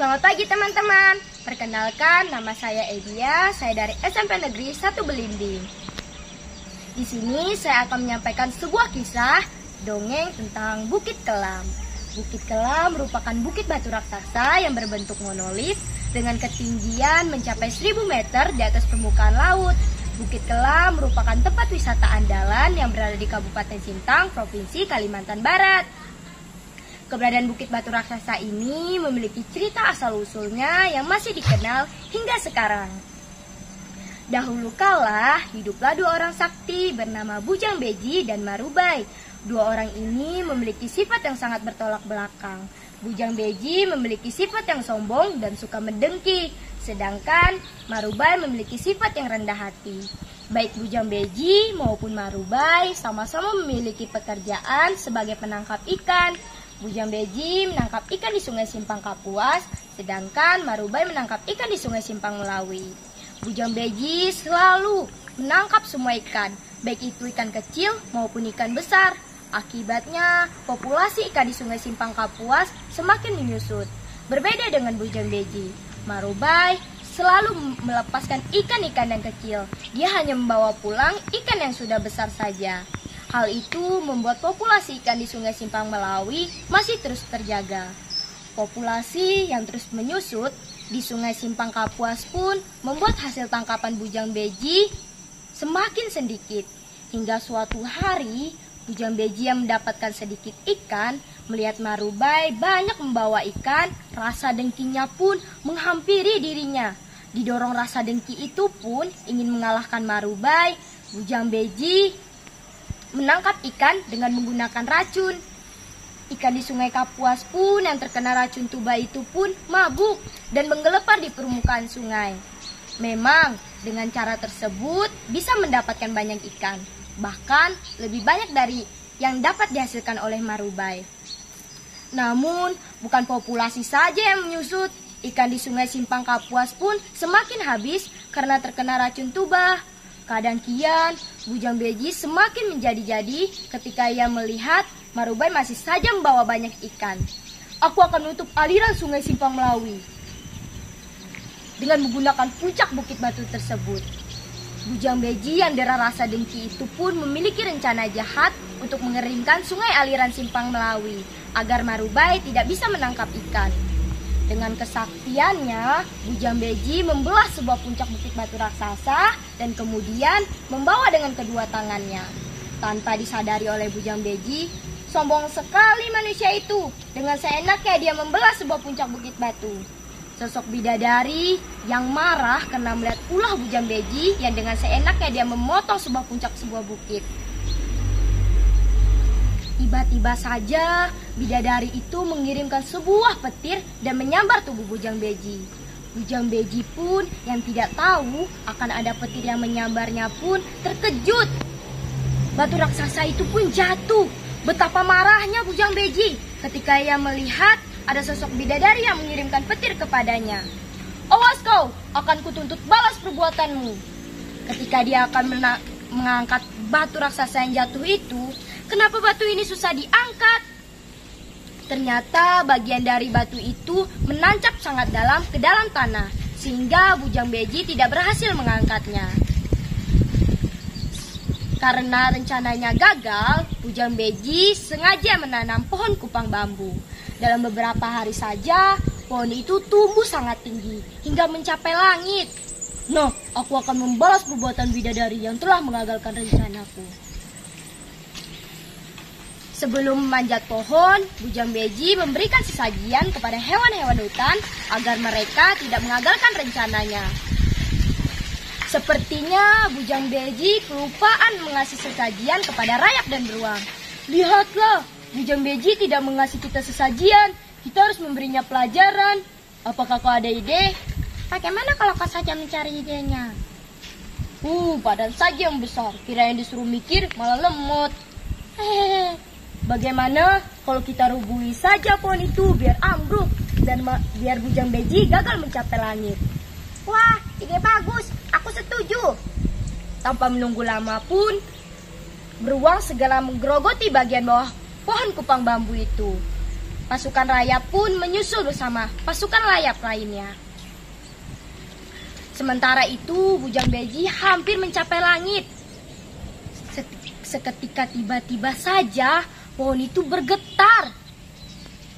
Selamat pagi teman-teman. Perkenalkan, nama saya Edia. Saya dari SMP Negeri 1 Belimbing. Di sini saya akan menyampaikan sebuah kisah dongeng tentang Bukit Kelam. Bukit Kelam merupakan bukit batu raksasa yang berbentuk monolit dengan ketinggian mencapai 1000 meter di atas permukaan laut. Bukit Kelam merupakan tempat wisata andalan yang berada di Kabupaten Sintang, Provinsi Kalimantan Barat. Keberadaan Bukit Batu Raksasa ini memiliki cerita asal-usulnya yang masih dikenal hingga sekarang. Dahulu kala, hiduplah dua orang sakti bernama Bujang Beji dan Marubai. Dua orang ini memiliki sifat yang sangat bertolak belakang. Bujang Beji memiliki sifat yang sombong dan suka mendengki, sedangkan Marubai memiliki sifat yang rendah hati. Baik Bujang Beji maupun Marubai sama-sama memiliki pekerjaan sebagai penangkap ikan. Bujang Beji menangkap ikan di Sungai Simpang Kapuas, sedangkan Marubai menangkap ikan di Sungai Simpang Melawi. Bujang Beji selalu menangkap semua ikan, baik itu ikan kecil maupun ikan besar. Akibatnya, populasi ikan di Sungai Simpang Kapuas semakin menyusut. Berbeda dengan Bujang Beji, Marubai selalu melepaskan ikan-ikan yang kecil. Dia hanya membawa pulang ikan yang sudah besar saja. Hal itu membuat populasi ikan di Sungai Simpang Melawi masih terus terjaga. Populasi yang terus menyusut di Sungai Simpang Kapuas pun membuat hasil tangkapan Bujang Beji semakin sedikit. Hingga suatu hari, Bujang Beji yang mendapatkan sedikit ikan, melihat Marubai banyak membawa ikan, rasa dengkinya pun menghampiri dirinya. Didorong rasa dengki itu pun ingin mengalahkan Marubai, Bujang Beji menangkap ikan dengan menggunakan racun. Ikan di Sungai Kapuas pun yang terkena racun tuba itu pun mabuk dan menggelepar di permukaan sungai. Memang dengan cara tersebut bisa mendapatkan banyak ikan, bahkan lebih banyak dari yang dapat dihasilkan oleh Marubai. Namun bukan populasi saja yang menyusut, ikan di Sungai Simpang Kapuas pun semakin habis karena terkena racun tuba. Kadang kian, Bujang Beji semakin menjadi-jadi ketika ia melihat Marubai masih saja membawa banyak ikan. Aku akan menutup aliran Sungai Simpang Melawi dengan menggunakan puncak bukit batu tersebut. Bujang Beji yang dera rasa dengki itu pun memiliki rencana jahat untuk mengeringkan sungai aliran Simpang Melawi agar Marubai tidak bisa menangkap ikan. Dengan kesaktiannya, Bujang Beji membelah sebuah puncak bukit batu raksasa dan kemudian membawa dengan kedua tangannya. Tanpa disadari oleh Bujang Beji, sombong sekali manusia itu. Dengan seenaknya dia membelah sebuah puncak bukit batu. Sosok bidadari yang marah karena melihat ulah Bujang Beji yang dengan seenaknya dia memotong sebuah puncak sebuah bukit. Tiba-tiba saja bidadari itu mengirimkan sebuah petir dan menyambar tubuh Bujang Beji. Bujang Beji pun yang tidak tahu akan ada petir yang menyambarnya pun terkejut. Batu raksasa itu pun jatuh. Betapa marahnya Bujang Beji ketika ia melihat ada sosok bidadari yang mengirimkan petir kepadanya. Awas kau, akan kutuntut balas perbuatanmu. Ketika dia akan mengangkat batu raksasa yang jatuh itu, kenapa batu ini susah diangkat? Ternyata bagian dari batu itu menancap sangat dalam ke dalam tanah, sehingga Bujang Beji tidak berhasil mengangkatnya. Karena rencananya gagal, Bujang Beji sengaja menanam pohon kupang bambu. Dalam beberapa hari saja, pohon itu tumbuh sangat tinggi hingga mencapai langit. Nah, aku akan membalas perbuatan bidadari yang telah mengagalkan rencanaku. Sebelum memanjat pohon, Bujang Beji memberikan sesajian kepada hewan-hewan hutan agar mereka tidak mengagalkan rencananya. Sepertinya Bujang Beji kelupaan mengasih sesajian kepada rayap dan beruang. Lihatlah, Bujang Beji tidak mengasih kita sesajian. Kita harus memberinya pelajaran. Apakah kau ada ide? Bagaimana kalau kau saja mencari idenya? Badan saja yang besar. Kirain disuruh mikir malah lemot. Hehehe. Bagaimana kalau kita rubuhi saja pohon itu biar ambruk dan biar Bujang Beji gagal mencapai langit? Wah, ide bagus. Aku setuju. Tanpa menunggu lama pun, beruang segera menggerogoti bagian bawah pohon kupang bambu itu. Pasukan rayap pun menyusul bersama pasukan layap lainnya. Sementara itu, Bujang Beji hampir mencapai langit. Seketika tiba-tiba saja pohon itu bergetar.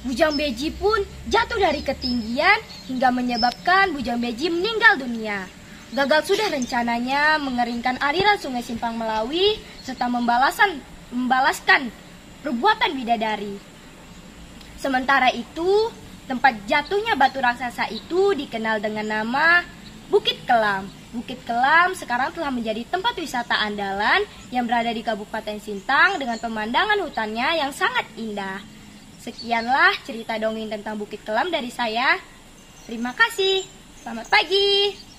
Bujang Beji pun jatuh dari ketinggian hingga menyebabkan Bujang Beji meninggal dunia. Gagal sudah rencananya mengeringkan aliran sungai Simpang Melawi serta membalaskan perbuatan bidadari. Sementara itu, tempat jatuhnya batu raksasa itu dikenal dengan nama Bukit Kelam. Bukit Kelam sekarang telah menjadi tempat wisata andalan yang berada di Kabupaten Sintang dengan pemandangan hutannya yang sangat indah. Sekianlah cerita dongeng tentang Bukit Kelam dari saya. Terima kasih. Selamat pagi.